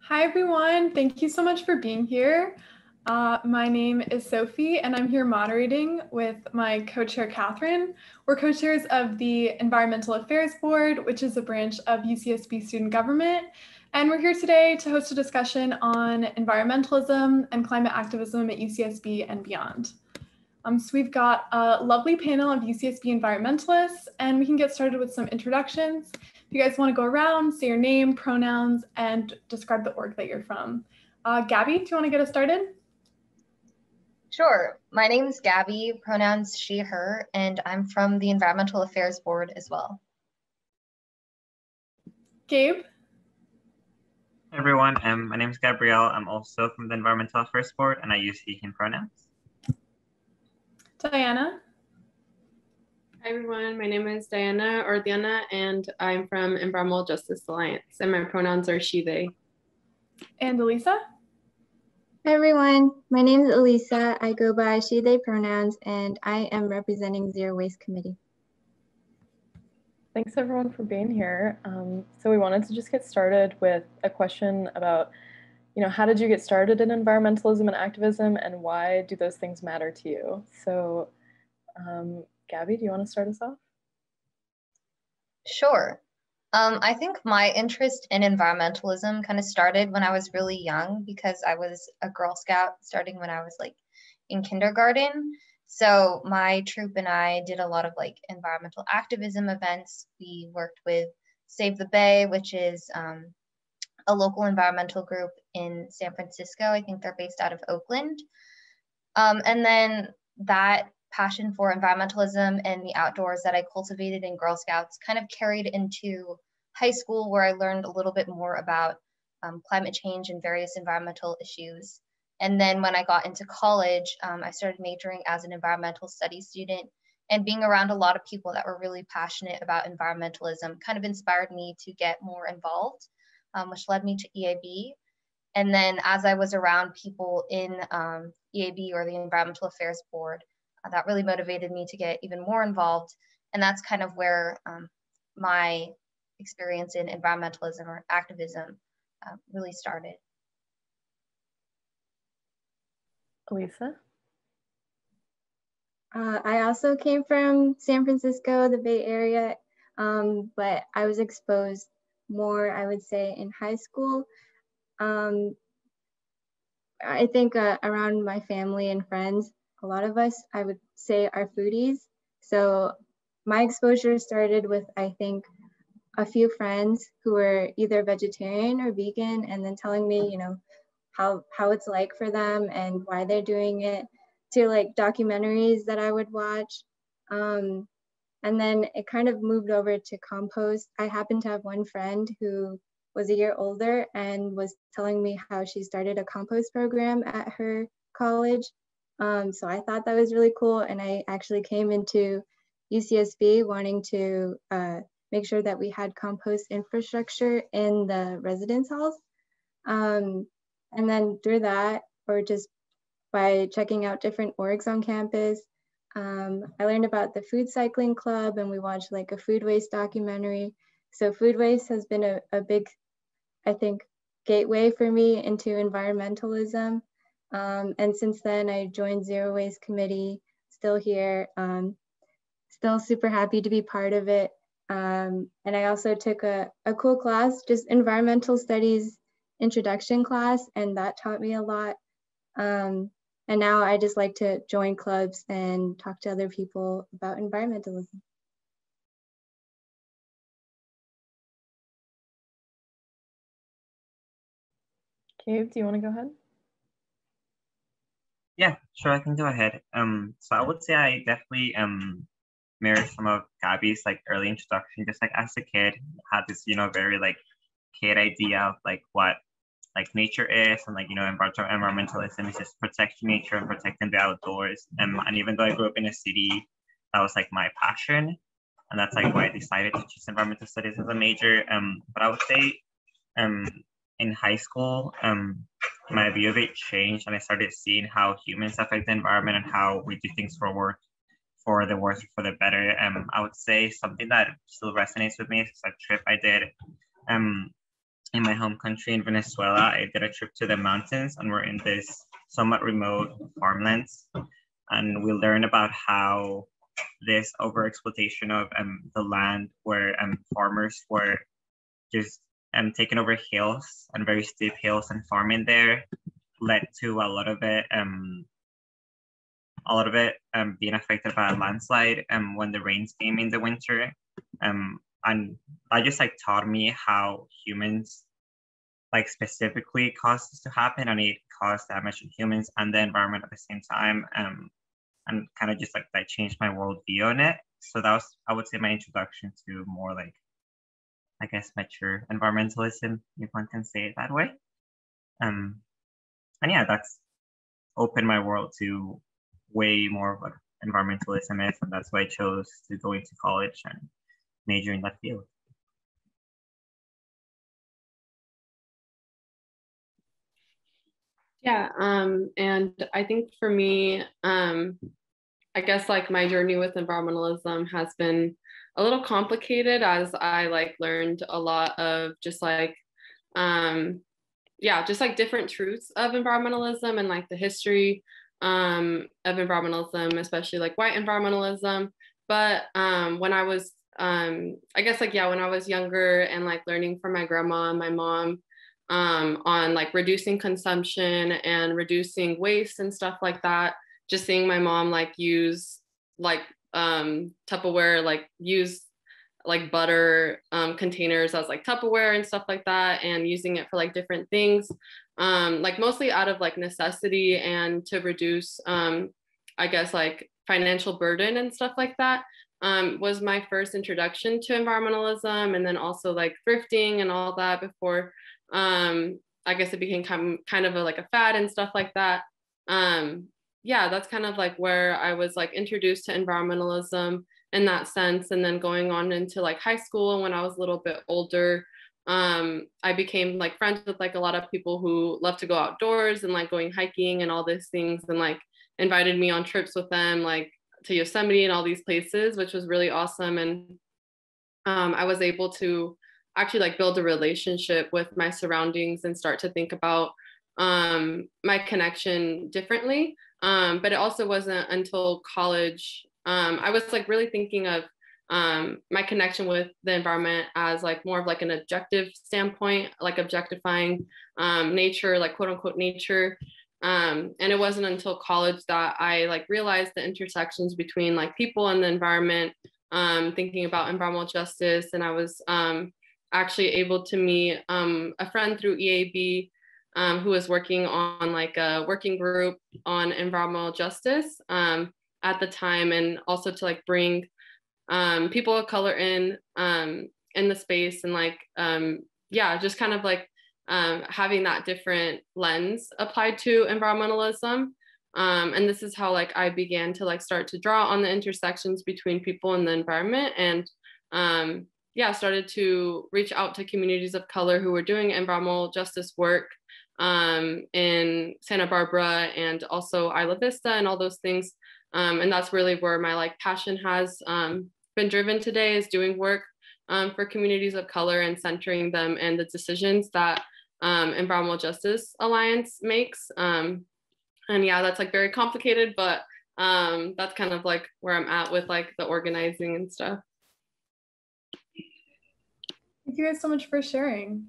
Hi, everyone. Thank you so much for being here. My name is Sophie, and I'm here moderating with my co-chair, Kathryn. We're co-chairs of the Environmental Affairs Board, which is a branch of UCSB student government. And we're here today to host a discussion on environmentalism and climate activism at UCSB and beyond. So we've got a lovely panel of UCSB environmentalists, and we can get started with some introductions. If you guys want to go around, say your name, pronouns, and describe the org that you're from. Gabby, do you want to get us started? Sure. My name is Gabby, pronouns she, her, and I'm from the Environmental Affairs Board as well. Gabe? Hey everyone, my name is Gabrielle. I'm also from the Environmental Affairs Board, and I use he, him pronouns. Diana? Hi everyone, my name is Diana or Diana, and I'm from Environmental Justice Alliance, and my pronouns are she, they. And Elisa? Hi everyone, my name is Elisa. I go by she, they pronouns, and I am representing Zero Waste Committee. Thanks everyone for being here. So we wanted to just get started with a question about, how did you get started in environmentalism and activism, and why do those things matter to you? So, Gabby, do you want to start us off? Sure. I think my interest in environmentalism kind of started when I was really young because I was a Girl Scout starting when I was in kindergarten. So my troop and I did a lot of environmental activism events. We worked with Save the Bay, which is a local environmental group in San Francisco. I think they're based out of Oakland. And then that passion for environmentalism and the outdoors that I cultivated in Girl Scouts kind of carried into high school, where I learned a little bit more about climate change and various environmental issues. And then when I got into college, I started majoring as an environmental studies student, and being around a lot of people that were really passionate about environmentalism kind of inspired me to get more involved, which led me to EAB. And then as I was around people in EAB, or the Environmental Affairs Board, that really motivated me to get even more involved. And that's kind of where my experience in environmentalism or activism really started. Elisa? I also came from San Francisco, the Bay Area, but I was exposed more, I would say, in high school. I think around my family and friends, a lot of us, I would say, are foodies. So my exposure started with, I think, a few friends who were either vegetarian or vegan, and then telling me, how it's like for them and why they're doing it, to documentaries that I would watch. And then it kind of moved over to compost. I happened to have one friend who was a year older and was telling me how she started a compost program at her college. So I thought that was really cool. And I actually came into UCSB wanting to make sure that we had compost infrastructure in the residence halls. And then through that, or just by checking out different orgs on campus, I learned about the food cycling club, and we watched a food waste documentary. So food waste has been a big, I think, gateway for me into environmentalism. And since then, I joined Zero Waste Committee, still here, still super happy to be part of it. And I also took a cool class, just environmental studies introduction class, and that taught me a lot. And now I just like to join clubs and talk to other people about environmentalism. Gabe, do you want to go ahead? Yeah, sure, I can go ahead. So I would say I definitely mirrored some of Gabby's early introduction. Just as a kid, had this very kid idea of what nature is, and environmentalism is just protecting nature and protecting the outdoors. And even though I grew up in a city, that was my passion, and that's why I decided to choose environmental studies as a major. But I would say in high school, my view of it changed, and I started seeing how humans affect the environment and how we do things for the worse or for the better. I would say something that still resonates with me is a trip I did in my home country in Venezuela, I did a trip to the mountains, and we're in this somewhat remote farmlands. And we learned about how this overexploitation of the land, where farmers were just taking over hills and very steep hills and farming there, led to a lot of it being affected by a landslide when the rains came in the winter. And that just like taught me how humans like specifically caused this to happen, and it caused damage to humans and the environment at the same time. And kind of just like that changed my worldview on it. So that was, I would say, my introduction to more like, I guess, mature environmentalism, if one can say it that way. And yeah, that's opened my world to way more of what environmentalism is, and that's why I chose to go into college and major in that field. Yeah, and I think for me, I guess like my journey with environmentalism has been a little complicated, as I like learned a lot of just like, just like different truths of environmentalism and like the history of environmentalism, especially like white environmentalism. But when I was, I guess like, when I was younger and like learning from my grandma and my mom on like reducing consumption and reducing waste and stuff like that, just seeing my mom like use like Tupperware, like use like butter containers as like Tupperware and stuff like that, and using it for like different things, like mostly out of like necessity and to reduce I guess like financial burden and stuff like that, was my first introduction to environmentalism. And then also like thrifting and all that before I guess it became kind of like a fad and stuff like that. That's kind of like where I was like introduced to environmentalism in that sense. And then going on into like high school, and when I was a little bit older, I became like friends with like a lot of people who love to go outdoors and like going hiking and all these things, and like invited me on trips with them, like to Yosemite and all these places, which was really awesome. And I was able to actually like build a relationship with my surroundings and start to think about my connection differently. But it also wasn't until college I was like really thinking of my connection with the environment as like more of like an objective standpoint, like objectifying nature, like quote unquote nature. And it wasn't until college that I like realized the intersections between like people and the environment, thinking about environmental justice. And I was actually able to meet a friend through EAB who was working on like a working group on environmental justice at the time, and also to like bring people of color in the space, and like just kind of like having that different lens applied to environmentalism. And this is how like I began to like start to draw on the intersections between people and the environment, and started to reach out to communities of color who were doing environmental justice work in Santa Barbara and also Isla Vista and all those things. And that's really where my like passion has been driven today, is doing work for communities of color and centering them and the decisions that Environmental Justice Alliance makes. And that's like very complicated, but that's kind of like where I'm at with like the organizing and stuff. Thank you guys so much for sharing.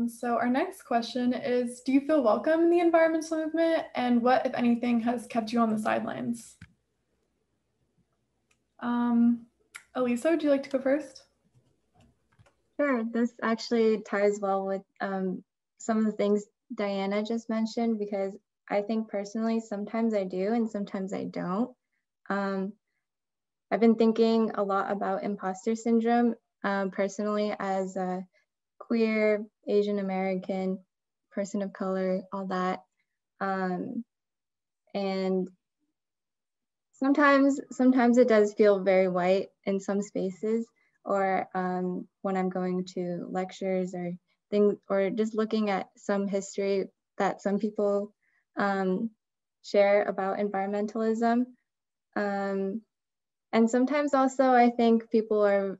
So our next question is, do you feel welcome in the environmental movement, and what, if anything, has kept you on the sidelines? Elisa, would you like to go first? Sure, this actually ties well with some of the things Diana just mentioned, because I think personally, sometimes I do and sometimes I don't. I've been thinking a lot about imposter syndrome personally as a queer, Asian American, person of color, all that. And sometimes it does feel very white in some spaces, or when I'm going to lectures or things, or just looking at some history that some people share about environmentalism. And sometimes also I think people are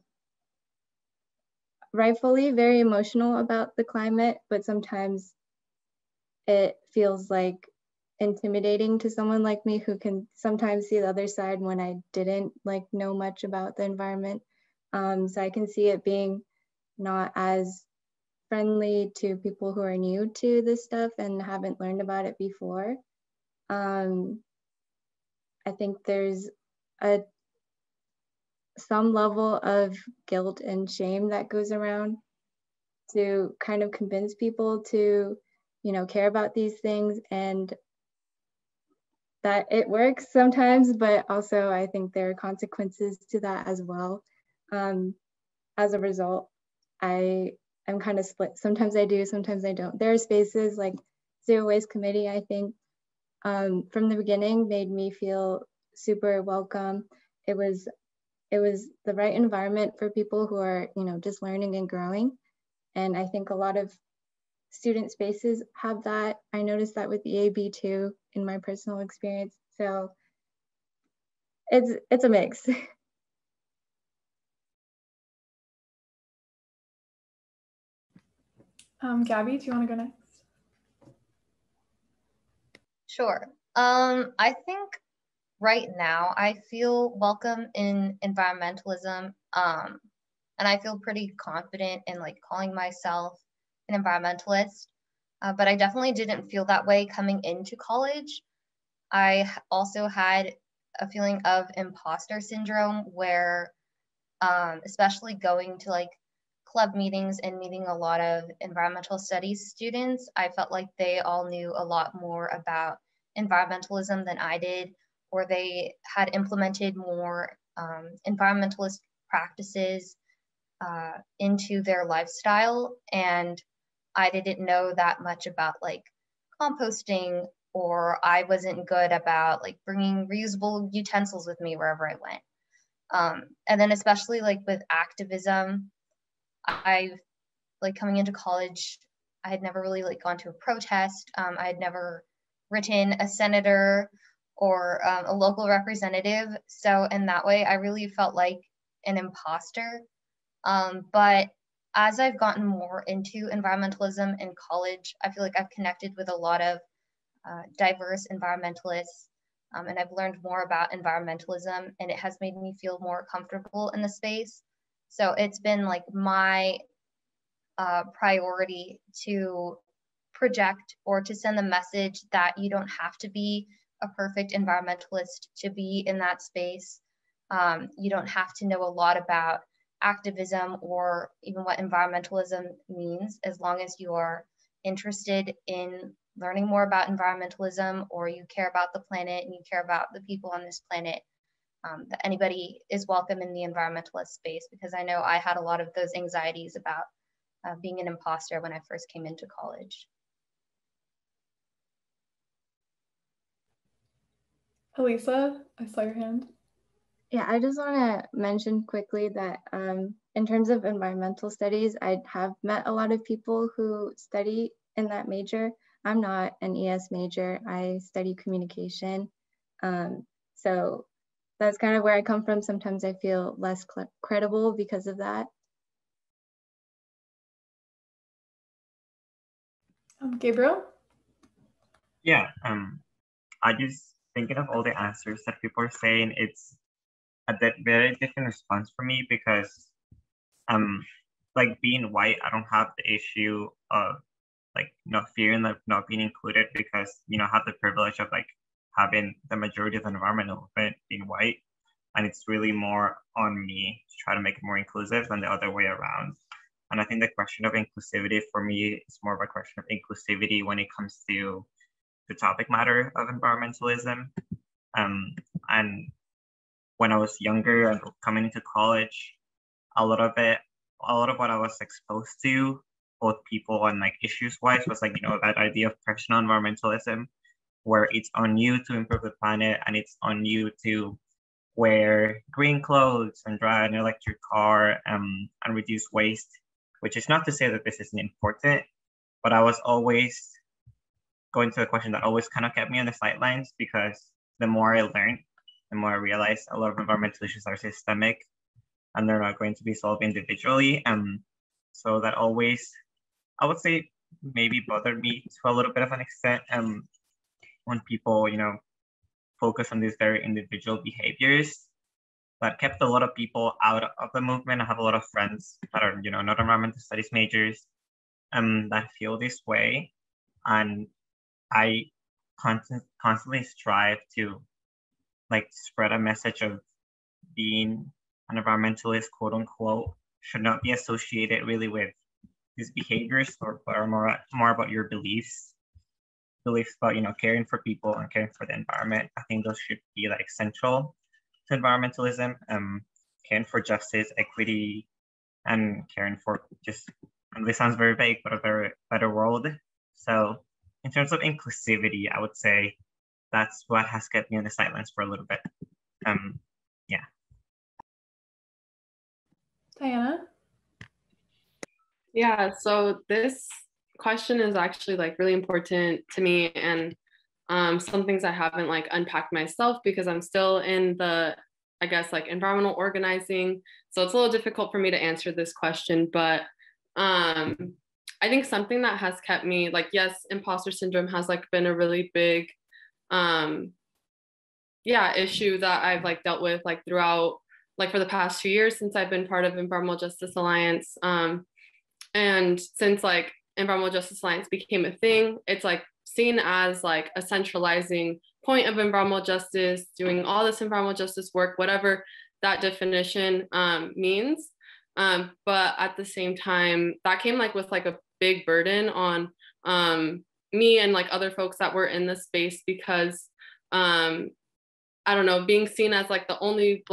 rightfully very emotional about the climate, but sometimes it feels like intimidating to someone like me who can sometimes see the other side when I didn't like know much about the environment. So I can see it being not as friendly to people who are new to this stuff and haven't learned about it before. I think there's some level of guilt and shame that goes around to kind of convince people to, you know, care about these things, and that it works sometimes, but also I think there are consequences to that as well. As a result, I am kind of split. Sometimes I do, sometimes I don't. There are spaces like Zero Waste Committee, I think, from the beginning made me feel super welcome. It was the right environment for people who are, you know, just learning and growing. And I think a lot of student spaces have that. I noticed that with EAB too in my personal experience. So it's a mix. Gabby, do you want to go next? Sure. I think right now I feel welcome in environmentalism, and I feel pretty confident in like calling myself an environmentalist, but I definitely didn't feel that way coming into college. I also had a feeling of imposter syndrome where, especially going to like club meetings and meeting a lot of environmental studies students, I felt like they all knew a lot more about environmentalism than I did, or they had implemented more environmentalist practices into their lifestyle. And I didn't know that much about like composting, or I wasn't good about like bringing reusable utensils with me wherever I went. And then especially like with activism, I like coming into college, I had never really like gone to a protest. I had never written a senator or a local representative. So in that way, I really felt like an imposter. But as I've gotten more into environmentalism in college, I feel like I've connected with a lot of diverse environmentalists, and I've learned more about environmentalism, and it has made me feel more comfortable in the space. So it's been like my priority to project or to send the message that you don't have to be a perfect environmentalist to be in that space. You don't have to know a lot about activism or even what environmentalism means, as long as you are interested in learning more about environmentalism, or you care about the planet and you care about the people on this planet. That anybody is welcome in the environmentalist space, because I know I had a lot of those anxieties about being an imposter when I first came into college. Elisa, I saw your hand. Yeah, I just want to mention quickly that in terms of environmental studies, I have met a lot of people who study in that major. I'm not an ES major, I study communication. So that's kind of where I come from. Sometimes I feel less credible because of that. Gabriel? Yeah, I just thinking of all the answers that people are saying, it's a very different response for me, because like being white, I don't have the issue of like not fearing like not being included, because I have the privilege of like having the majority of the environmental movement being white, and it's really more on me to try to make it more inclusive than the other way around. And I think the question of inclusivity for me is more of a question of inclusivity when it comes to the topic matter of environmentalism. And when I was younger and coming into college, a lot of what I was exposed to, both people and like issues wise, was like, that idea of personal environmentalism, where it's on you to improve the planet and it's on you to wear green clothes and drive an electric car, and reduce waste, which is not to say that this isn't important, but I was always going to a question that always kind of kept me on the sidelines, because the more I learned, the more I realized a lot of environmental issues are systemic and they're not going to be solved individually. So that always, I would say, maybe bothered me to a little bit of an extent when people, focus on these very individual behaviors. That kept a lot of people out of the movement. I have a lot of friends that are, not environmental studies majors that feel this way. And I constantly strive to spread a message of being an environmentalist, quote unquote, should not be associated really with these behaviors or more about your beliefs about, caring for people and caring for the environment. I think those should be central to environmentalism, caring for justice, equity, and caring for and this sounds very vague, but a better world. So in terms of inclusivity, I would say that's what has kept me on the sidelines for a little bit. Yeah. Diana? Yeah, so this question is actually really important to me, and some things I haven't unpacked myself because I'm still in the, I guess, environmental organizing. So it's a little difficult for me to answer this question, but I think something that has kept me yes, imposter syndrome has been a really big issue that I've dealt with throughout for the past 2 years since I've been part of Environmental Justice Alliance. And since Environmental Justice Alliance became a thing, it's seen as a centralizing point of environmental justice, doing all this environmental justice work, whatever that definition means. But at the same time, that came with a big burden on me and other folks that were in this space because I don't know, being seen as the only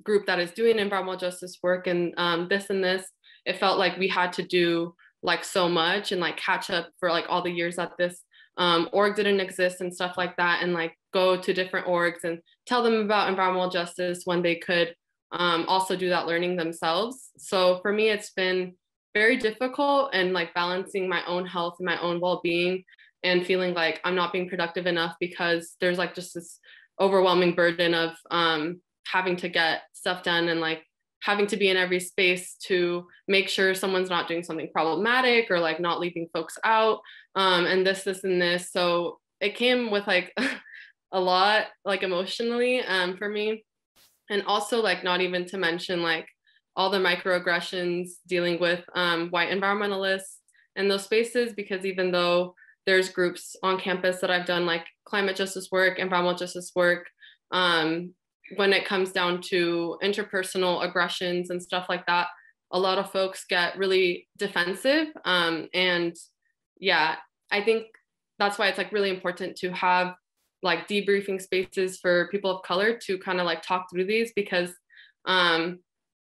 group that is doing environmental justice work and this, it felt like we had to do so much and catch up for all the years that this org didn't exist and stuff like that, and go to different orgs and tell them about environmental justice when they could also do that learning themselves. So for me, it's been very difficult and balancing my own health and my own well-being and feeling I'm not being productive enough because there's just this overwhelming burden of having to get stuff done and having to be in every space to make sure someone's not doing something problematic or not leaving folks out and this and this. So it came with a lot emotionally for me. And also not even to mention all the microaggressions dealing with white environmentalists in those spaces, because even though there's groups on campus that I've done climate justice work, environmental justice work, when it comes down to interpersonal aggressions and stuff like that, a lot of folks get really defensive. And yeah, I think that's why it's really important to have debriefing spaces for people of color to kind of talk through these, because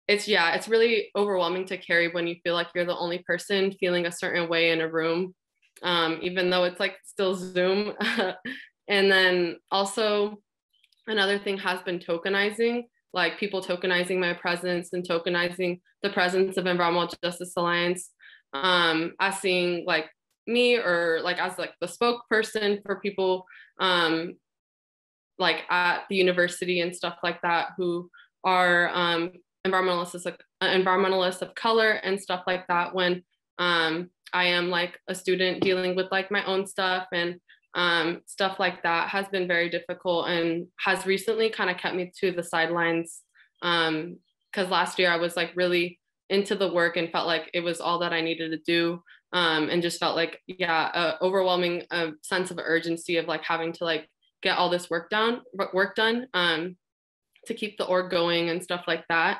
it's really overwhelming to carry when you feel you're the only person feeling a certain way in a room, even though it's still Zoom. And then also another thing has been tokenizing, people tokenizing my presence and tokenizing the presence of Environmental Justice Alliance, as seeing me or as the spokesperson for people at the university and stuff like that who are environmentalists of color and stuff like that, when I am a student dealing with my own stuff, and stuff like that has been very difficult and has recently kind of kept me to the sidelines, because last year I was really into the work and felt it was all that I needed to do, and just felt overwhelming sense of urgency of having to get all this work done to keep the org going and stuff like that.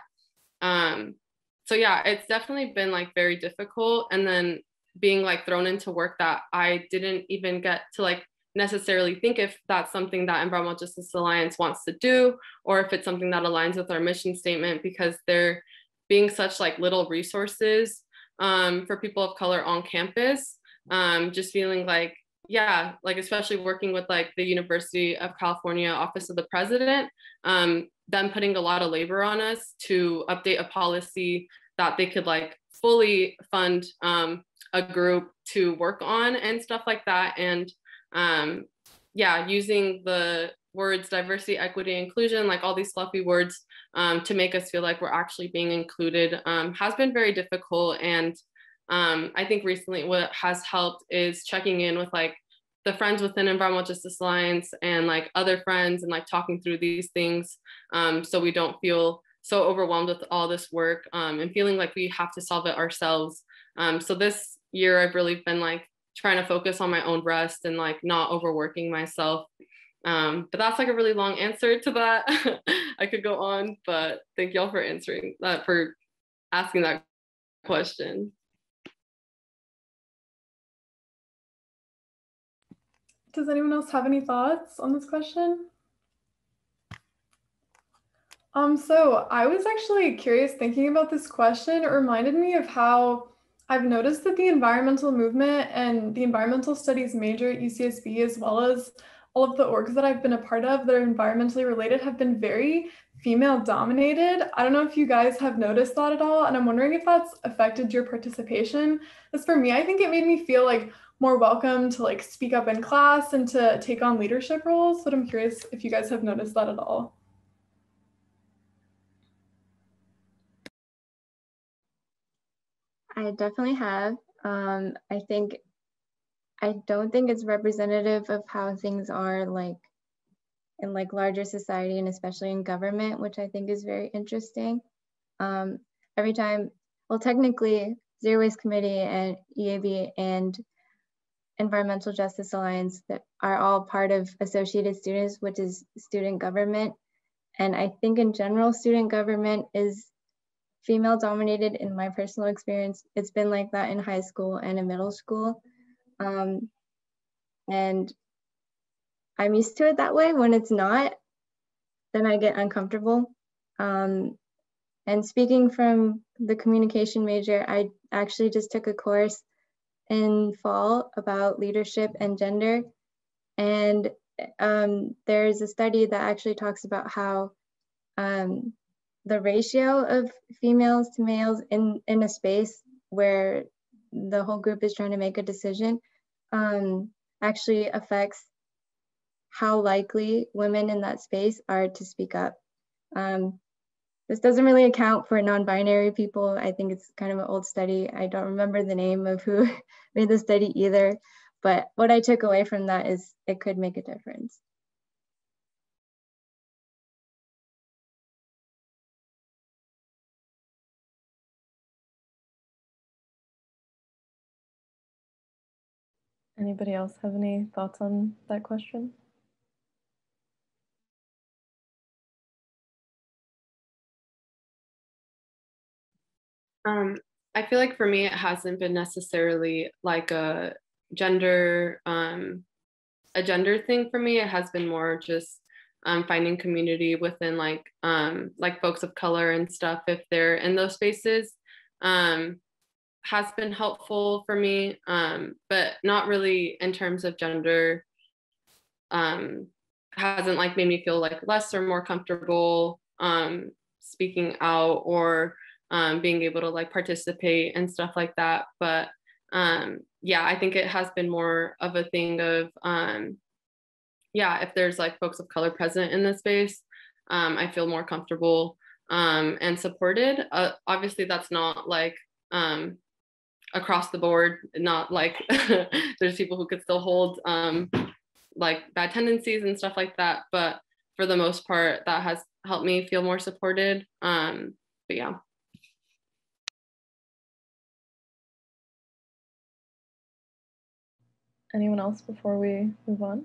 So yeah, it's definitely been very difficult, and then being thrown into work that I didn't even get to necessarily think if that's something that Environmental Justice Alliance wants to do, or if it's something that aligns with our mission statement, because there being such little resources for people of color on campus, just feeling especially working with the University of California Office of the President, them putting a lot of labor on us to update a policy that they could fully fund a group to work on and stuff like that. And using the words, diversity, equity, inclusion, like all these fluffy words to make us feel like we're actually being included has been very difficult. And I think recently what has helped is checking in with like the friends within Environmental Justice Alliance and like other friends and like talking through these things so we don't feel so overwhelmed with all this work and feeling like we have to solve it ourselves. So this year I've really been like trying to focus on my own rest and like not overworking myself. But that's like a really long answer to that. I could go on, but thank y'all for answering that, for asking that question. Does anyone else have any thoughts on this question? So I was actually curious thinking about this question. It reminded me of how I've noticed that the environmental movement and the environmental studies major at UCSB, as well as all of the orgs that I've been a part of that are environmentally related, have been very female dominated. I don't know if you guys have noticed that at all, and I'm wondering if that's affected your participation. As for me, I think it made me feel like more welcome to like speak up in class and to take on leadership roles, but I'm curious if you guys have noticed that at all. I definitely have. I don't think it's representative of how things are like in like larger society and especially in government, which I think is very interesting. Every time, well, technically Zero Waste Committee and EAB and Environmental Justice Alliance that are all part of Associated Students, which is student government. And I think in general, student government is female dominated in my personal experience. It's been like that in high school and in middle school. And I'm used to it that way. When it's not, then I get uncomfortable. And speaking from the communication major, I actually just took a course in fall about leadership and gender. And there's a study that actually talks about how the ratio of females to males in a space where the whole group is trying to make a decision actually affects how likely women in that space are to speak up. This doesn't really account for non-binary people. I think it's kind of an old study. I don't remember the name of who made the study either, but what I took away from that is it could make a difference. Anybody else have any thoughts on that question? I feel like for me, it hasn't been necessarily like a gender thing for me. It has been more just finding community within like folks of color and stuff, if they're in those spaces, has been helpful for me, but not really in terms of gender. Hasn't like made me feel like less or more comfortable speaking out or being able to like participate and stuff like that. But yeah, I think it has been more of a thing of yeah, if there's like folks of color present in this space, I feel more comfortable and supported. Obviously that's not like across the board, not like there's people who could still hold like bad tendencies and stuff like that, but for the most part that has helped me feel more supported. But yeah. Anyone else before we move on?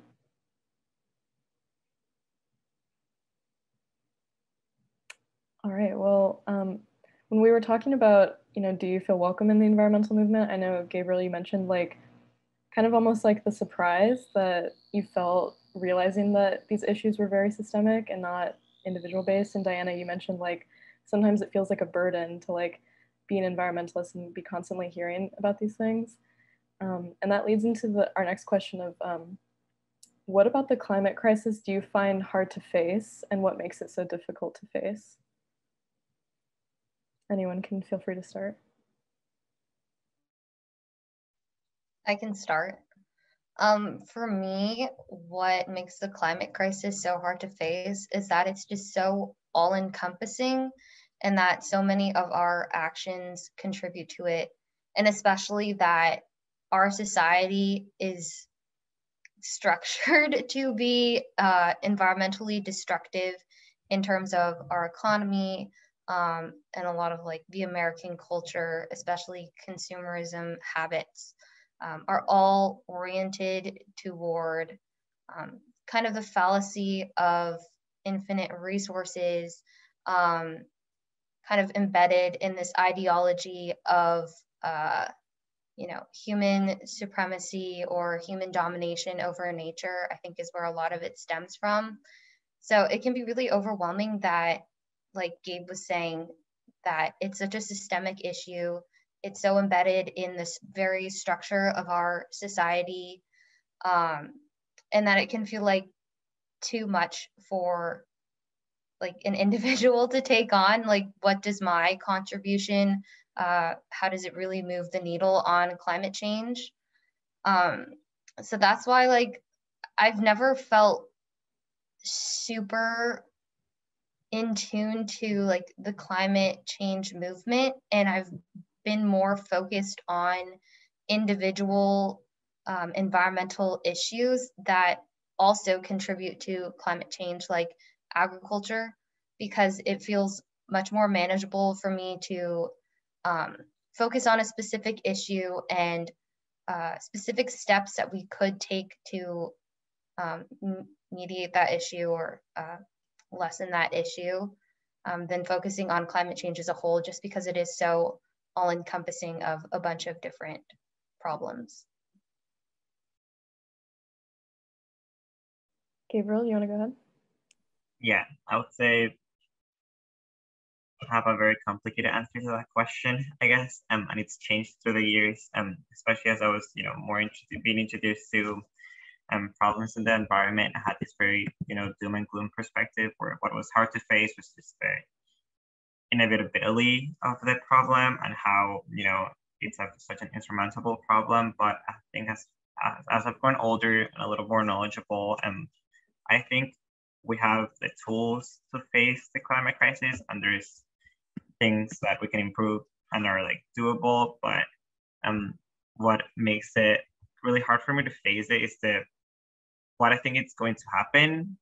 All right, well, when we were talking about, do you feel welcome in the environmental movement? I know, Gabriel, you mentioned like kind of almost like the surprise that you felt realizing that these issues were very systemic and not individual based. And Diana, you mentioned like sometimes it feels like a burden to like be an environmentalist and be constantly hearing about these things. And that leads into our next question of what about the climate crisis do you find hard to face and what makes it so difficult to face? Anyone can feel free to start. I can start. For me, what makes the climate crisis so hard to face is that it's just so all-encompassing and that so many of our actions contribute to it. And especially that our society is structured to be environmentally destructive in terms of our economy, and a lot of like the American culture, especially consumerism habits, are all oriented toward kind of the fallacy of infinite resources, kind of embedded in this ideology of human supremacy or human domination over nature, I think is where a lot of it stems from. So it can be really overwhelming that, like Gabe was saying, that it's such a systemic issue. It's so embedded in this very structure of our society, and that it can feel like too much for like an individual to take on. Like, what does my contribution, how does it really move the needle on climate change? So that's why, like, I've never felt super in tune to like the climate change movement, and I've been more focused on individual environmental issues that also contribute to climate change, like agriculture, because it feels much more manageable for me to focus on a specific issue and specific steps that we could take to mediate that issue or lessen that issue, than focusing on climate change as a whole, just because it is so all-encompassing of a bunch of different problems. Gabriel, you want to go ahead? Yeah, I would say I have a very complicated answer to that question, I guess, and it's changed through the years, especially as I was, being introduced to problems in the environment. I had this very, doom and gloom perspective where what was hard to face was just the inevitability of the problem and how, it's such an insurmountable problem. But I think as I've grown older and a little more knowledgeable, I think we have the tools to face the climate crisis, and there's things that we can improve and are like doable. But what makes it really hard for me to face it is what I think it's going to happen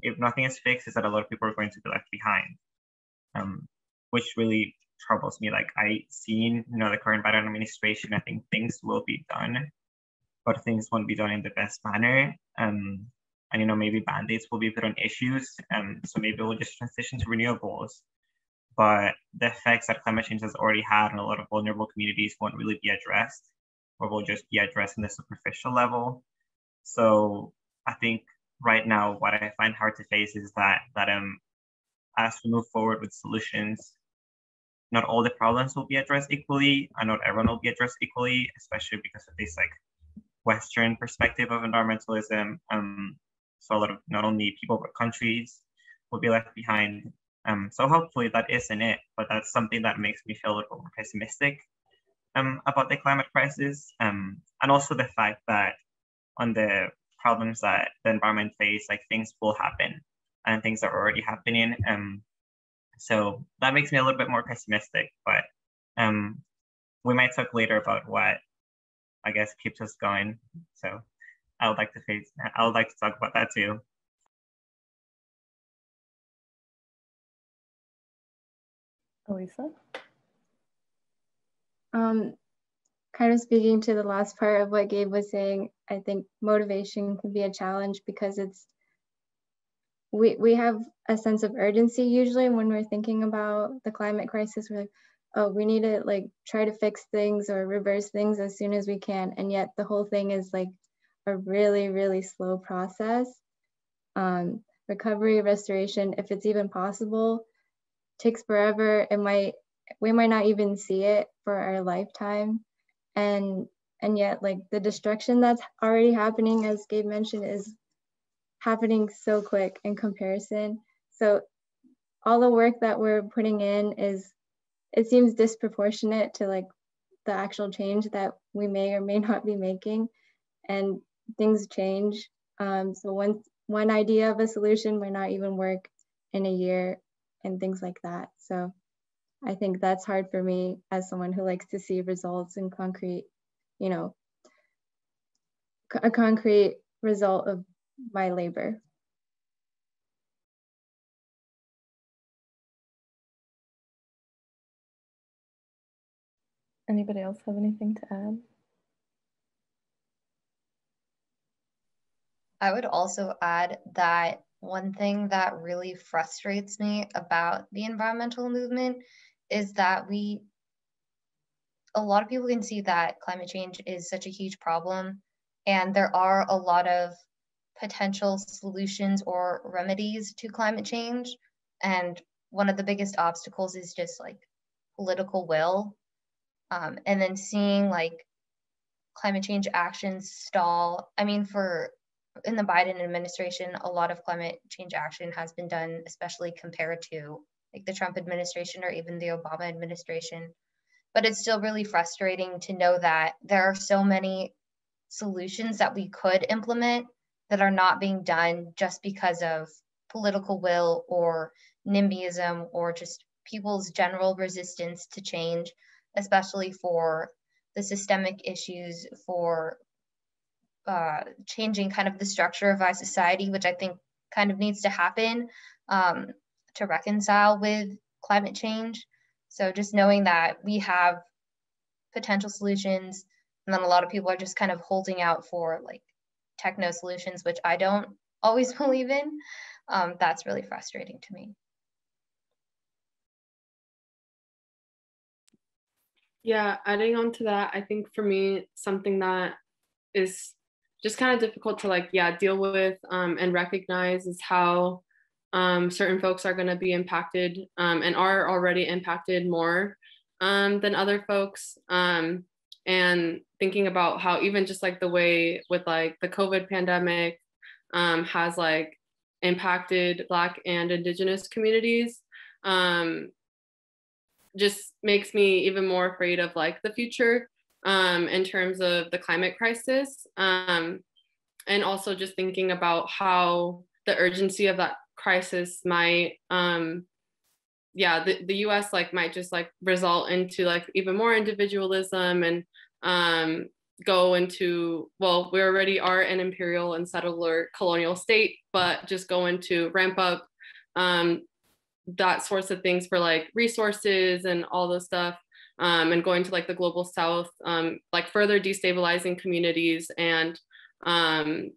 if nothing is fixed is that a lot of people are going to be left behind, which really troubles me. Like I seen, the current Biden administration, I think things will be done, but things won't be done in the best manner. And maybe band-aids will be put on issues. So maybe we'll just transition to renewables. But the effects that climate change has already had on a lot of vulnerable communities won't really be addressed, or will just be addressed on the superficial level. So I think right now, what I find hard to face is that as we move forward with solutions, not all the problems will be addressed equally, and not everyone will be addressed equally, especially because of this like Western perspective of environmentalism. So a lot of not only people but countries will be left behind. So hopefully that isn't it, but that's something that makes me feel a little more pessimistic about the climate crisis, and also the fact that on the problems that the environment face, like things will happen and things are already happening. So that makes me a little bit more pessimistic, but we might talk later about what I guess keeps us going. So I would like to talk about that too. Elisa? Kind of speaking to the last part of what Gabe was saying, I think motivation can be a challenge because we have a sense of urgency usually when we're thinking about the climate crisis. We're like, oh, we need to like try to fix things or reverse things as soon as we can. And yet the whole thing is like a really, really slow process. Recovery, restoration, if it's even possible, takes forever. We might not even see it for our lifetime. And yet like the destruction that's already happening, as Gabe mentioned, is happening so quick in comparison. So all the work that we're putting in it seems disproportionate to like the actual change that we may or may not be making. and things change. So one idea of a solution might not even work in a year and things like that. So I think that's hard for me as someone who likes to see results and concrete, you know, a concrete result of my labor. Anybody else have anything to add? I would also add that one thing that really frustrates me about the environmental movement is that a lot of people can see that climate change is such a huge problem, and there are a lot of potential solutions or remedies to climate change. And one of the biggest obstacles is just like political will. And then seeing like climate change actions stall. I mean, in the Biden administration, a lot of climate change action has been done, especially compared to like the Trump administration or even the Obama administration. But it's still really frustrating to know that there are so many solutions that we could implement that are not being done just because of political will or NIMBYism or just people's general resistance to change, especially for the systemic issues, for changing kind of the structure of our society, which I think kind of needs to happen to reconcile with climate change. So just knowing that we have potential solutions, and then a lot of people are just kind of holding out for like techno solutions, which I don't always believe in. That's really frustrating to me. Yeah, adding on to that, I think for me, something that is just kind of difficult to like, deal with and recognize is how certain folks are going to be impacted and are already impacted more than other folks. And thinking about how even just like the way with like the COVID pandemic has like impacted Black and Indigenous communities, just makes me even more afraid of like the future in terms of the climate crisis. And also just thinking about how the urgency of that crisis might, the US like might just like result into like even more individualism and go into, well, we already are an imperial and settler colonial state, but just go into ramp up that sorts of things for like resources and all this stuff, and going to like the global south, like further destabilizing communities and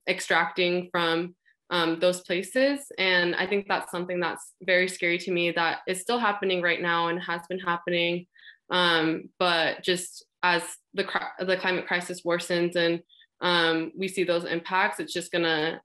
extracting from those places. And I think that's something that's very scary to me that is still happening right now and has been happening. But just as the climate crisis worsens and we see those impacts, it's just gonna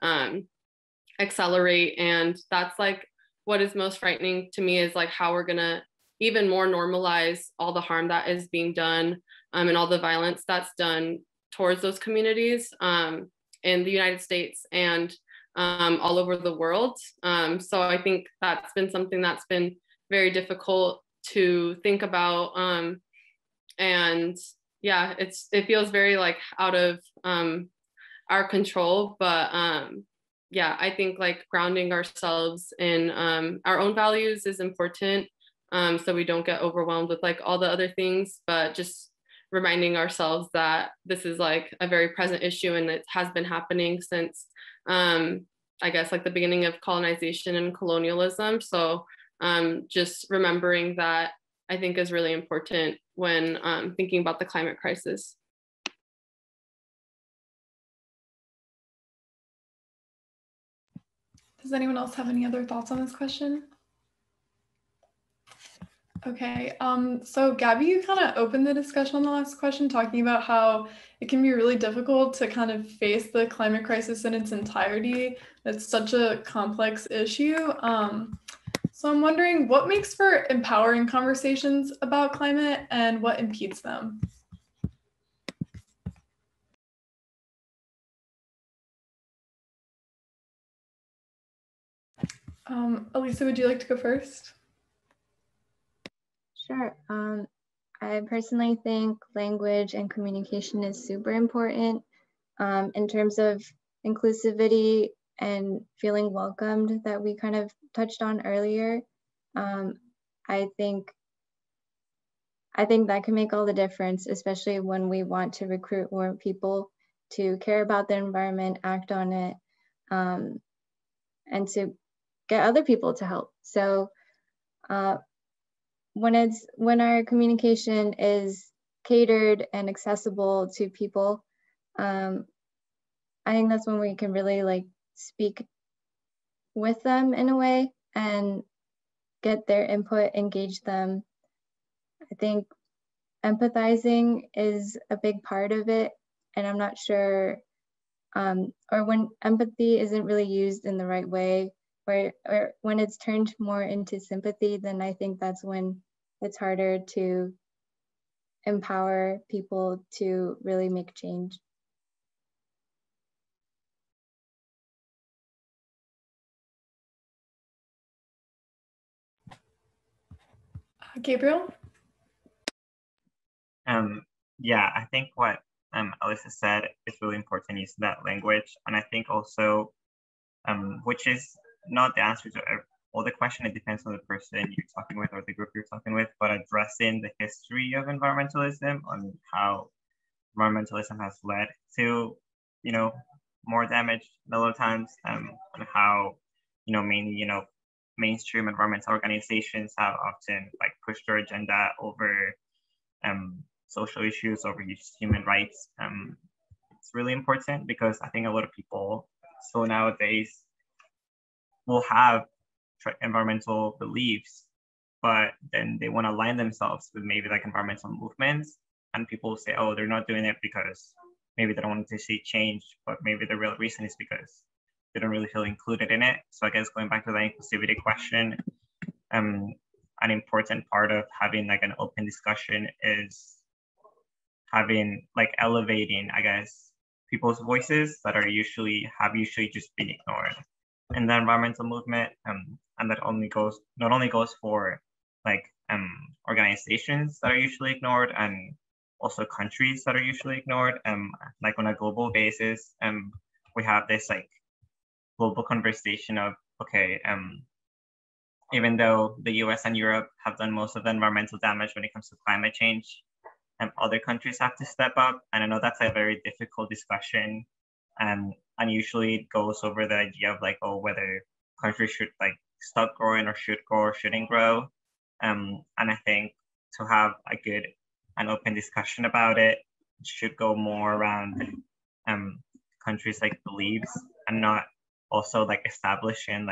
accelerate. And that's like what is most frightening to me is like how we're gonna even more normalize all the harm that is being done and all the violence that's done towards those communities in the United States and all over the world. So I think that's been something that's been very difficult to think about. And yeah, it feels very like out of our control, but yeah, I think like grounding ourselves in our own values is important, so we don't get overwhelmed with like all the other things, but just reminding ourselves that this is like a very present issue and it has been happening since I guess like the beginning of colonization and colonialism. So just remembering that I think is really important when thinking about the climate crisis. Does anyone else have any other thoughts on this question? Okay, so Gabby, you kind of opened the discussion on the last question, talking about how it can be really difficult to kind of face the climate crisis in its entirety. It's such a complex issue. So I'm wondering what makes for empowering conversations about climate and what impedes them? Elisa, would you like to go first? Sure. I personally think language and communication is super important. In terms of inclusivity and feeling welcomed that we kind of touched on earlier, I think that can make all the difference, especially when we want to recruit more people to care about the environment, act on it, and to get other people to help. So when our communication is catered and accessible to people, I think that's when we can really like speak with them in a way and get their input, engage them. I think empathizing is a big part of it, and I'm not sure, or when empathy isn't really used in the right way, or when it's turned more into sympathy, then I think that's when it's harder to empower people to really make change. Gabriel? Yeah, I think what Elisa said is really important, using that language. And I think also, which is not the answer to all the question, it depends on the person you're talking with or the group you're talking with, but addressing the history of environmentalism, on how environmentalism has led to, more damage a lot of times, and how, mainly, mainstream environmental organizations have often like pushed their agenda over social issues, over human rights. It's really important because I think a lot of people still nowadays will have environmental beliefs, but then they want to align themselves with maybe like environmental movements, and people say, oh, they're not doing it because maybe they don't want to see change, but maybe the real reason is because they don't really feel included in it. So I guess going back to the inclusivity question, an important part of having like an open discussion is having like elevating, I guess, people's voices that are usually just been ignored in the environmental movement, and that not only goes for like organizations that are usually ignored, and also countries that are usually ignored. Like on a global basis, we have this like global conversation of, okay, even though the US and Europe have done most of the environmental damage when it comes to climate change, other countries have to step up. And I know that's a very difficult discussion, and usually it goes over the idea of like, oh, whether countries should like stop growing or should grow or shouldn't grow. And I think to have a good and open discussion about it should go more around countries like beliefs, and not also like establishing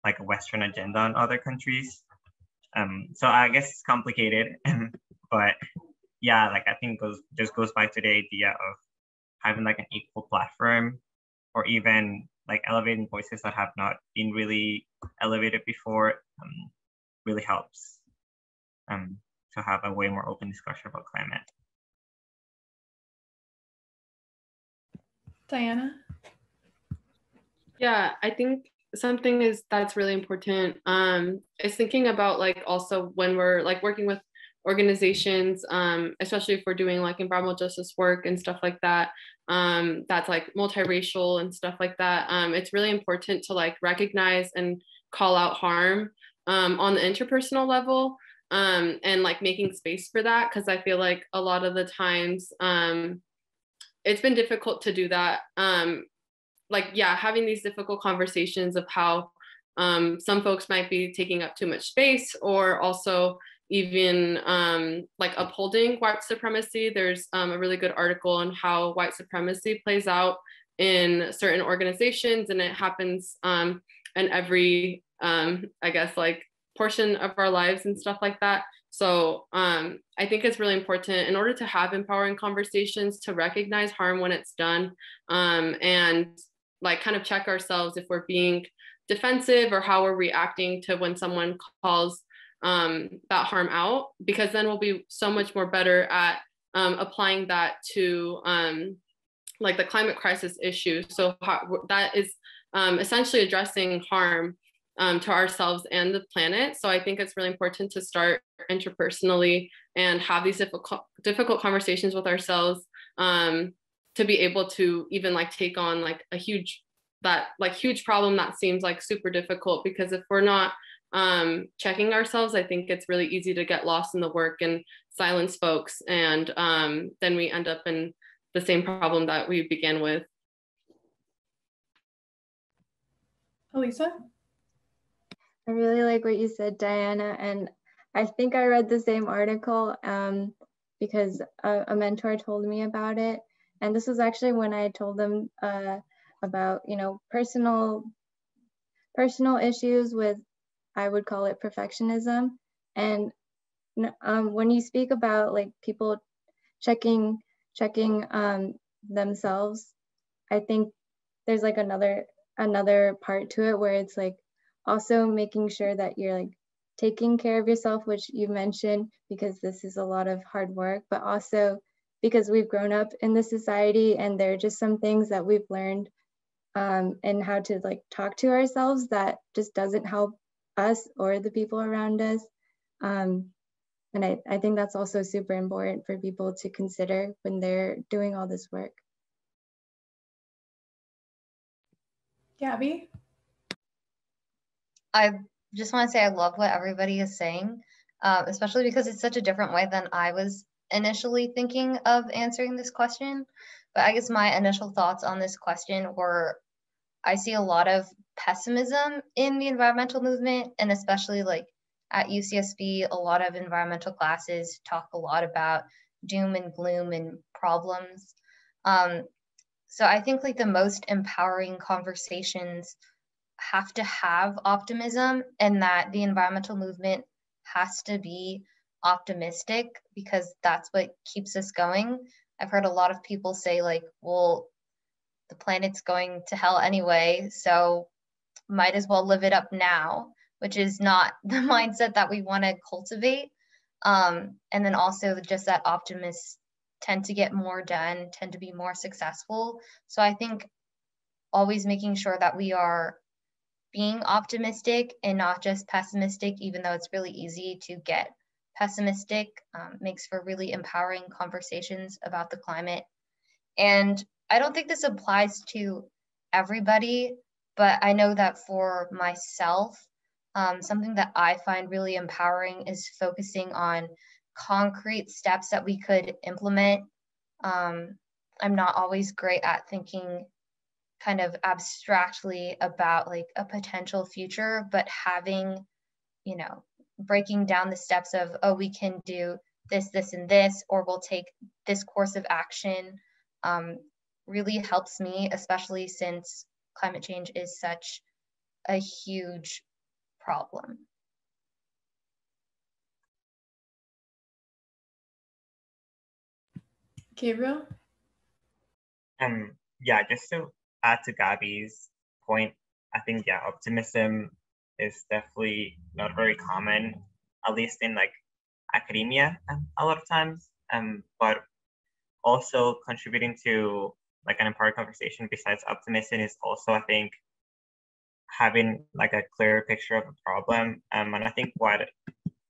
like a Western agenda on other countries. So I guess it's complicated, but yeah, like I think just goes back to the idea of having like an equal platform, or even like elevating voices that have not been really elevated before, really helps to have a way more open discussion about climate. Diana? Yeah, I think something that's really important is thinking about like also when we're like working with organizations, especially if we're doing like environmental justice work and stuff like that, that's like multiracial and stuff like that. It's really important to like recognize and call out harm on the interpersonal level, and like making space for that, because I feel like a lot of the times it's been difficult to do that. Like, yeah, having these difficult conversations of how some folks might be taking up too much space, or also even like upholding white supremacy. There's a really good article on how white supremacy plays out in certain organizations, and it happens in every, I guess, like portion of our lives and stuff like that. So I think it's really important in order to have empowering conversations to recognize harm when it's done, and like kind of check ourselves if we're being defensive or how we're reacting to when someone calls that harm out, because then we'll be so much more better at applying that to like the climate crisis issue. So that is essentially addressing harm to ourselves and the planet. So I think it's really important to start interpersonally and have these difficult conversations with ourselves, to be able to even like take on like a huge problem that seems like super difficult, because if we're not checking ourselves, I think it's really easy to get lost in the work and silence folks, and then we end up in the same problem that we began with. Elisa? I really like what you said, Diana, and I think I read the same article because a mentor told me about it, and this was actually when I told them about, you know, personal issues with, I would call it perfectionism. And when you speak about like people checking themselves, I think there's like another part to it where it's like also making sure that you're like taking care of yourself, which you mentioned, because this is a lot of hard work, but also because we've grown up in this society and there are just some things that we've learned and how to like talk to ourselves that just doesn't help us or the people around us. And I think that's also super important for people to consider when they're doing all this work. Gabby? I just want to say I love what everybody is saying, especially because it's such a different way than I was initially thinking of answering this question. But I guess my initial thoughts on this question were, I see a lot of pessimism in the environmental movement, and especially like at UCSB, a lot of environmental classes talk a lot about doom and gloom and problems. So I think like the most empowering conversations have to have optimism, and that the environmental movement has to be optimistic because that's what keeps us going. I've heard a lot of people say like, well, the planet's going to hell anyway, so might as well live it up now, which is not the mindset that we want to cultivate. And then also just that optimists tend to get more done, tend to be more successful. So I think always making sure that we are being optimistic and not just pessimistic, even though it's really easy to get pessimistic, makes for really empowering conversations about the climate. And I don't think this applies to everybody, but I know that for myself, something that I find really empowering is focusing on concrete steps that we could implement. I'm not always great at thinking kind of abstractly about like a potential future, but having, you know, breaking down the steps of, oh, we can do this, this, and this, or we'll take this course of action, really helps me, especially since climate change is such a huge problem. Gabriel? Yeah, just to add to Gabby's point, I think, yeah, optimism is definitely not very common, at least in like academia a lot of times. But also contributing to like an empowering conversation besides optimism is also, I think, having like a clearer picture of the problem. And I think what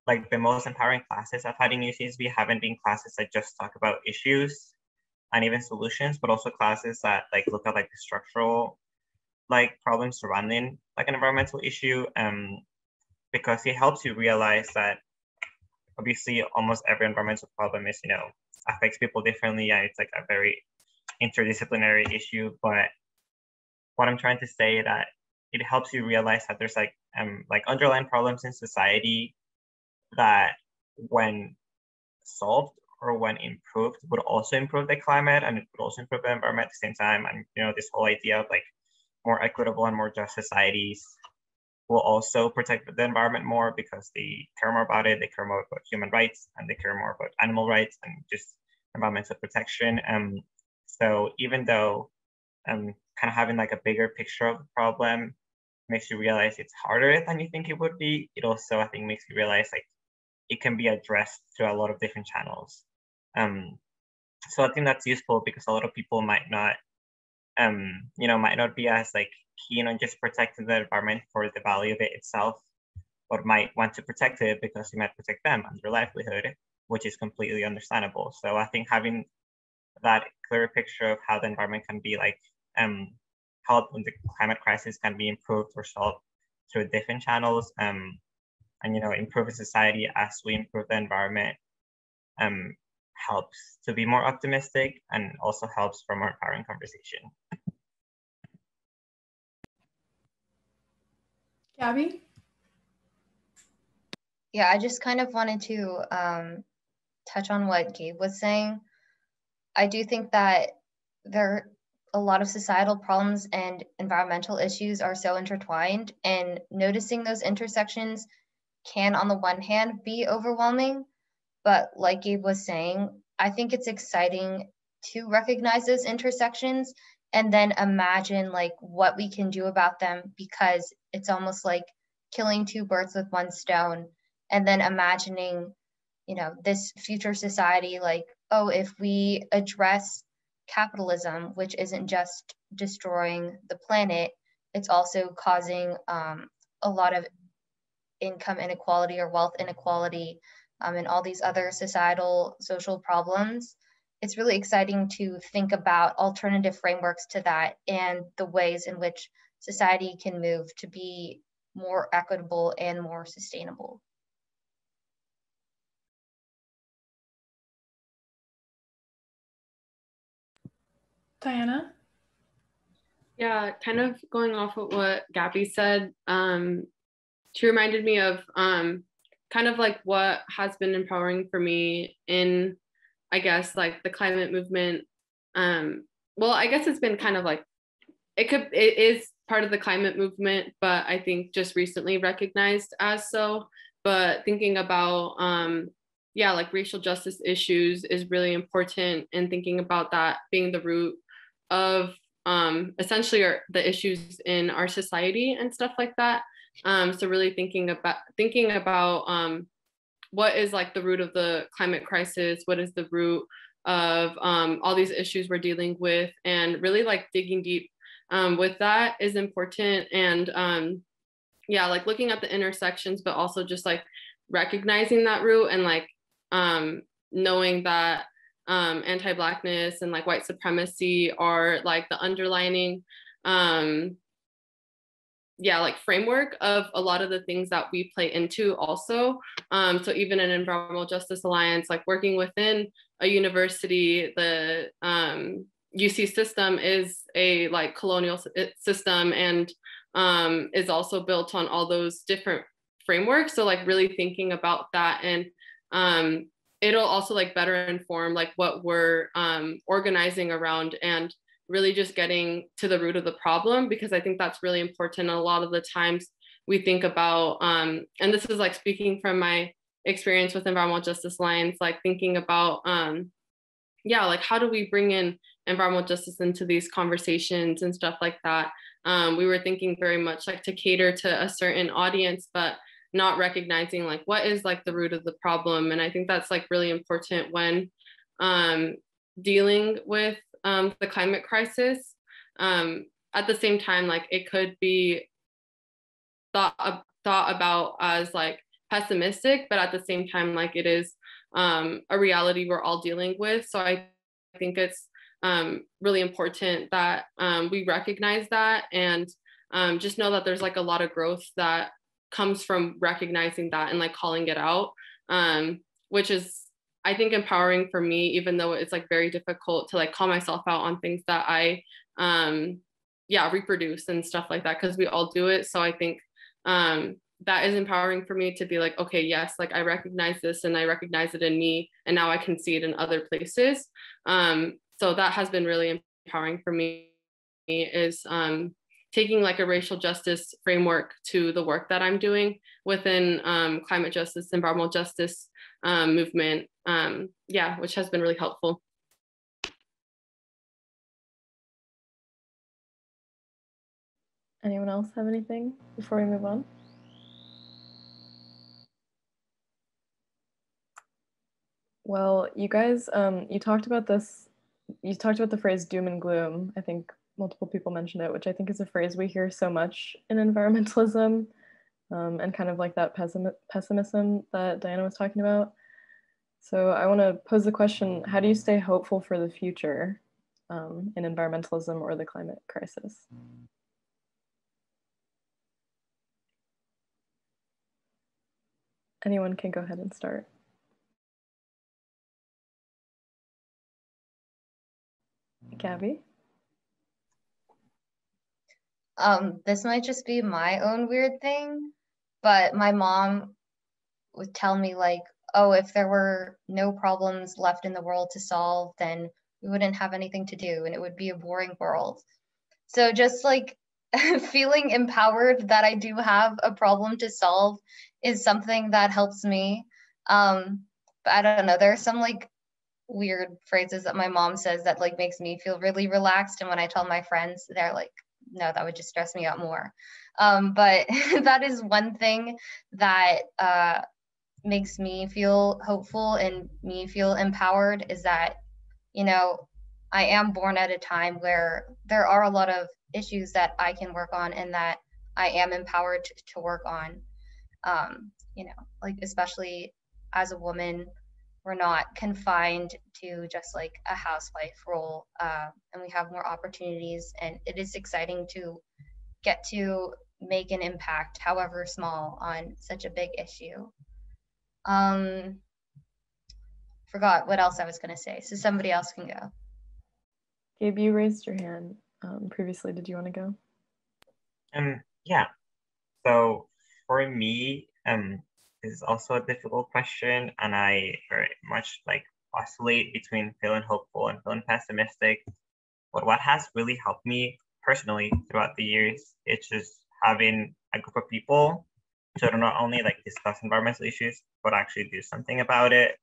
like the most empowering classes I've had in UCSB haven't been classes that just talk about issues and even solutions, but also classes that like look at like the structural like problems surrounding like an environmental issue, because it helps you realize that obviously almost every environmental problem is, you know, affects people differently, and it's like a very interdisciplinary issue. But what I'm trying to say is that it helps you realize that there's like underlying problems in society that when solved or when improved would also improve the climate, and it would also improve the environment at the same time. And, you know, this whole idea of like more equitable and more just societies will also protect the environment more because they care more about it, they care more about human rights, and they care more about animal rights and just environmental protection. So even though kind of having like a bigger picture of the problem makes you realize it's harder than you think it would be, it also, I think, makes you realize like it can be addressed through a lot of different channels. So I think that's useful because a lot of people might not, you know, might not be as like keen on just protecting the environment for the value of it itself, but might want to protect it because it might protect them and their livelihood, which is completely understandable. So I think having that clearer picture of how the environment can be like, how the climate crisis can be improved or solved through different channels, and improve society as we improve the environment, helps to be more optimistic and also helps for more empowering conversation. Gabby? Yeah, I just kind of wanted to touch on what Gabe was saying. I do think that there are a lot of societal problems and environmental issues are so intertwined, and noticing those intersections can, on the one hand, be overwhelming. But like Gabe was saying, I think it's exciting to recognize those intersections and then imagine like what we can do about them, because it's almost like killing two birds with one stone, and then imagining, this future society, like, oh, if we address capitalism, which isn't just destroying the planet, it's also causing a lot of income inequality or wealth inequality, and all these other societal social problems. It's really exciting to think about alternative frameworks to that and the ways in which society can move to be more equitable and more sustainable. Diana? Yeah, kind of going off of what Gabby said, she reminded me of kind of like what has been empowering for me in, I guess, like the climate movement. Well, I guess it's been kind of like, it is part of the climate movement, but I think just recently recognized as so. But thinking about, like racial justice issues is really important, and thinking about that being the root of essentially the issues in our society and stuff like that. So really thinking about what is like the root of the climate crisis, what is the root of all these issues we're dealing with, and really like digging deep with that is important. And like looking at the intersections, but also just like recognizing that root, and like knowing that anti-Blackness and like white supremacy are like the underlining like framework of a lot of the things that we play into also. So even an Environmental Justice Alliance, like working within a university, the UC system is a like colonial system, and is also built on all those different frameworks. So like really thinking about that, and it'll also like better inform like what we're organizing around, and really just getting to the root of the problem, because I think that's really important. A lot of the times we think about, and this is like speaking from my experience with Environmental Justice Alliance, like thinking about, like how do we bring in environmental justice into these conversations and stuff like that. We were thinking very much like to cater to a certain audience, but not recognizing like what is like the root of the problem. And I think that's like really important when dealing with the climate crisis. At the same time, like it could be thought about as like pessimistic, but at the same time, like it is a reality we're all dealing with. So I think it's really important that we recognize that, and just know that there's like a lot of growth that comes from recognizing that and like calling it out, which is, I think, empowering for me, even though it's like very difficult to like call myself out on things that I reproduce and stuff like that, because we all do it. So I think that is empowering for me to be like, okay, yes, like I recognize this and I recognize it in me, and now I can see it in other places. So that has been really empowering for me, is taking like a racial justice framework to the work that I'm doing within climate justice, environmental justice movement, which has been really helpful. Anyone else have anything before we move on? Well, you guys, you talked about this, you talked about the phrase doom and gloom. I think multiple people mentioned it, which I think is a phrase we hear so much in environmentalism, and kind of like that pessimism that Diana was talking about. So I want to pose the question, how do you stay hopeful for the future? in environmentalism or the climate crisis? Anyone can go ahead and start. Gabby? This might just be my own weird thing, but my mom would tell me like, oh, if there were no problems left in the world to solve, then we wouldn't have anything to do and it would be a boring world. So just like feeling empowered that I do have a problem to solve is something that helps me. But I don't know, there are some like weird phrases that my mom says that like makes me feel really relaxed. And when I tell my friends, they're like, no, that would just stress me out more. But that is one thing that makes me feel hopeful and me feel empowered, is that, you know, I am born at a time where there are a lot of issues that I can work on and that I am empowered to work on. You know, like especially as a woman, we're not confined to just like a housewife role, and we have more opportunities, and it is exciting to get to make an impact, however small, on such a big issue. Forgot what else I was gonna say, so somebody else can go. Gabe, you raised your hand previously. Did you want to go? Yeah. So for me, this is also a difficult question, and I very much like oscillate between feeling hopeful and feeling pessimistic. But what has really helped me personally throughout the years is just having a group of people to not only like discuss environmental issues, but actually do something about it,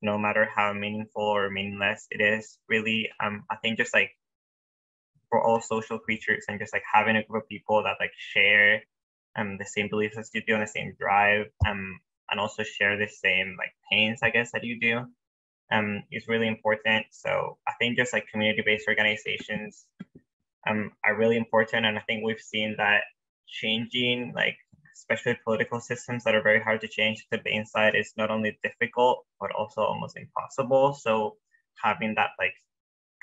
no matter how meaningful or meaningless it is. Really, I think just like we're all social creatures, and just like having a group of people that like share the same beliefs as you do, and the same drive, and also share the same like pains, I guess, that you do, is really important. So I think just like community-based organizations are really important, and I think we've seen that changing, like especially political systems that are very hard to change to the inside, is not only difficult but also almost impossible. So having that like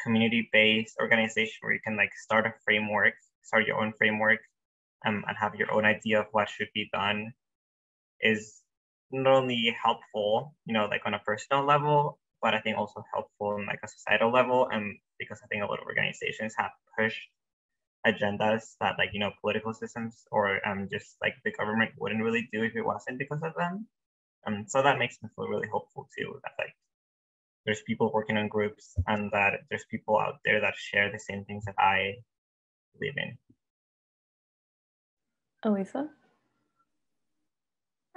community-based organization where you can like start your own framework, and have your own idea of what should be done, is not only helpful, you know, like on a personal level, but I think also helpful on like a societal level. And because I think a lot of organizations have pushed agendas that like, you know, political systems or just like the government wouldn't really do if it wasn't because of them. So that makes me feel really hopeful too, that like there's people working on groups, and that there's people out there that share the same things that I believe in. Elisa?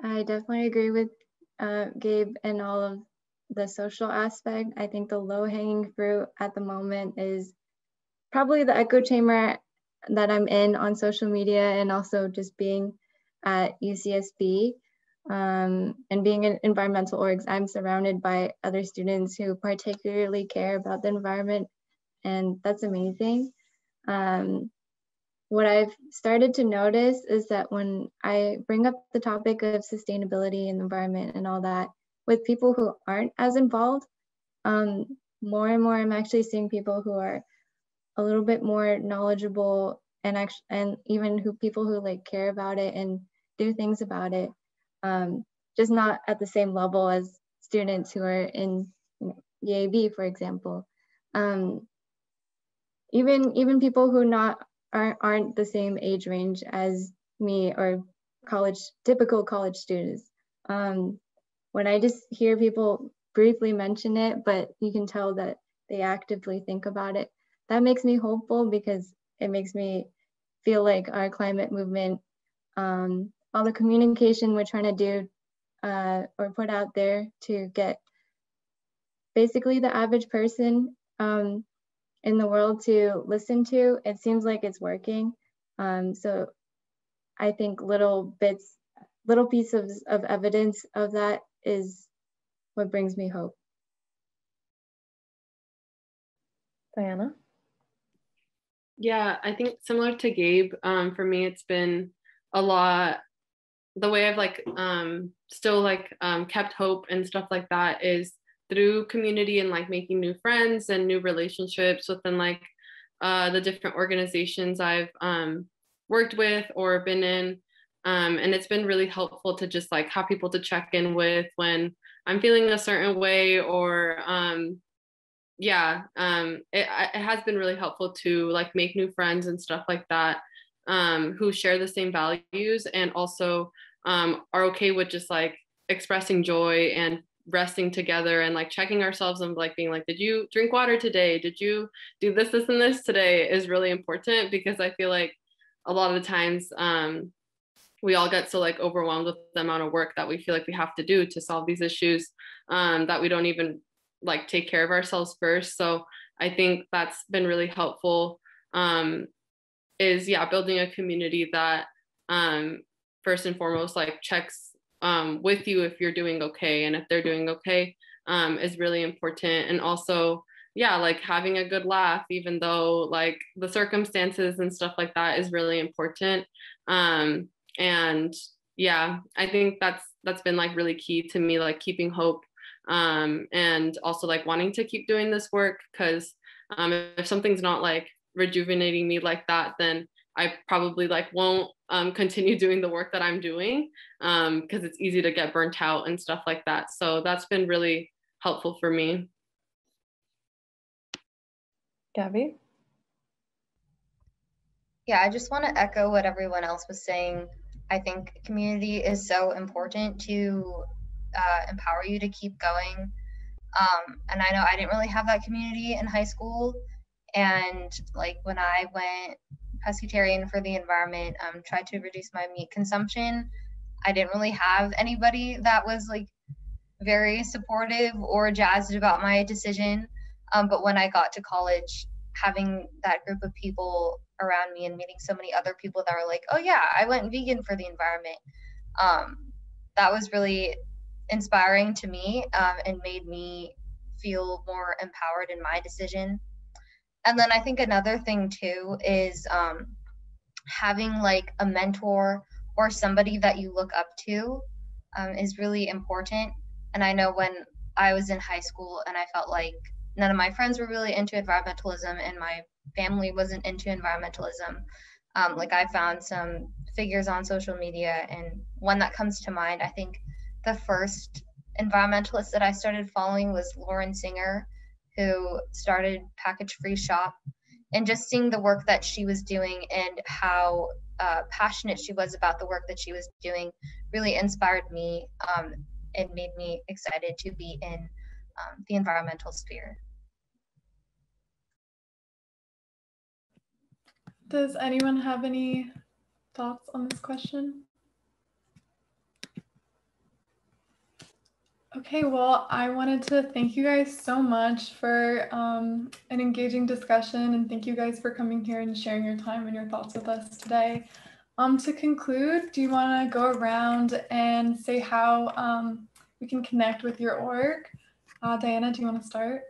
I definitely agree with Gabe and all of the social aspect. I think the low-hanging fruit at the moment is probably the echo chamber that I'm in on social media, and also just being at UCSB and being in environmental orgs. I'm surrounded by other students who particularly care about the environment, and that's amazing. What I've started to notice is that when I bring up the topic of sustainability and environment and all that with people who aren't as involved, more and more I'm actually seeing people who are a little bit more knowledgeable, and even people who like care about it and do things about it, just not at the same level as students who are in EAB, for example. Even people who aren't the same age range as me, or typical college students. When I just hear people briefly mention it, but you can tell that they actively think about it, that makes me hopeful, because it makes me feel like our climate movement, all the communication we're trying to do or put out there to get basically the average person in the world to listen to, it seems like it's working. So I think little pieces of evidence of that is what brings me hope. Diana? Yeah, I think similar to Gabe, for me, it's been a lot, the way I've like still like kept hope and stuff like that is through community and like making new friends and new relationships within like the different organizations I've worked with or been in. And it's been really helpful to just like have people to check in with when I'm feeling a certain way, or it has been really helpful to like make new friends and stuff like that, who share the same values and also are okay with just like expressing joy and resting together and like checking ourselves and like being like, did you drink water today? Did you do this, this, and this today, is really important, because I feel like a lot of the times we all get so like overwhelmed with the amount of work that we feel like we have to do to solve these issues, that we don't even like take care of ourselves first. So I think that's been really helpful, is building a community that first and foremost like checks with you if you're doing okay, and if they're doing okay, is really important. And also like having a good laugh, even though like the circumstances and stuff like that is really important. And I think that's been like really key to me, like keeping hope, and also like wanting to keep doing this work, because if something's not like rejuvenating me like that, then I probably like won't continue doing the work that I'm doing, because it's easy to get burnt out and stuff like that. So that's been really helpful for me. Gabby? Yeah, I just want to echo what everyone else was saying. I think community is so important to empower you to keep going. And I know I didn't really have that community in high school. And like when I went pescatarian for the environment, tried to reduce my meat consumption, I didn't really have anybody that was like very supportive or jazzed about my decision. But when I got to college, having that group of people around me and meeting so many other people that were like, oh yeah, I went vegan for the environment, that was really inspiring to me, and made me feel more empowered in my decision. And then I think another thing too is having like a mentor or somebody that you look up to is really important. And I know when I was in high school and I felt like none of my friends were really into environmentalism and my family wasn't into environmentalism, like I found some figures on social media, and one that comes to mind, I think the first environmentalist that I started following was Lauren Singer, who started Package Free Shop, and just seeing the work that she was doing and how passionate she was about the work that she was doing really inspired me, and made me excited to be in the environmental sphere. Does anyone have any thoughts on this question? Okay, well, I wanted to thank you guys so much for an engaging discussion, and thank you guys for coming here and sharing your time and your thoughts with us today. To conclude, do you want to go around and say how we can connect with your org? Diana, do you want to start?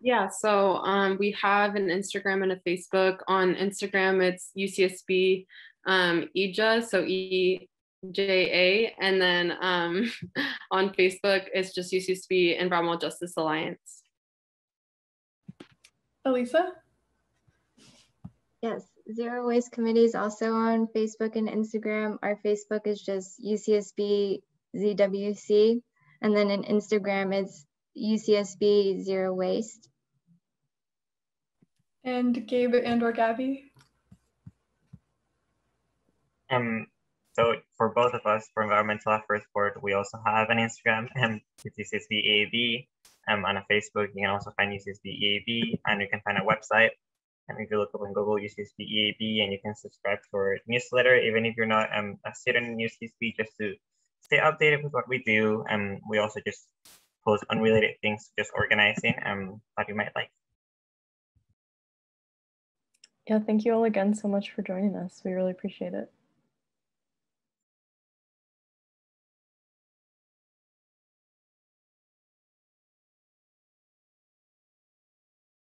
Yeah, so we have an Instagram and a Facebook. On Instagram, it's UCSB EJA, so EJA, and then on Facebook, it's just UCSB Environmental Justice Alliance. Elisa? Yes, Zero Waste Committee is also on Facebook and Instagram. Our Facebook is just UCSB ZWC, and then in Instagram, it's UCSB Zero Waste. And Gabe and/or Gabby? So for both of us, for Environmental Affairs Board, we also have an Instagram, it's UCSB EAB. On a Facebook, you can also find UCSB EAB, and you can find a website. And if you look up on Google UCSB EAB, and you can subscribe to our newsletter, even if you're not a student in UCSB, just to stay updated with what we do. And we also just post unrelated things, just organizing that you might like. Yeah, thank you all again so much for joining us. We really appreciate it.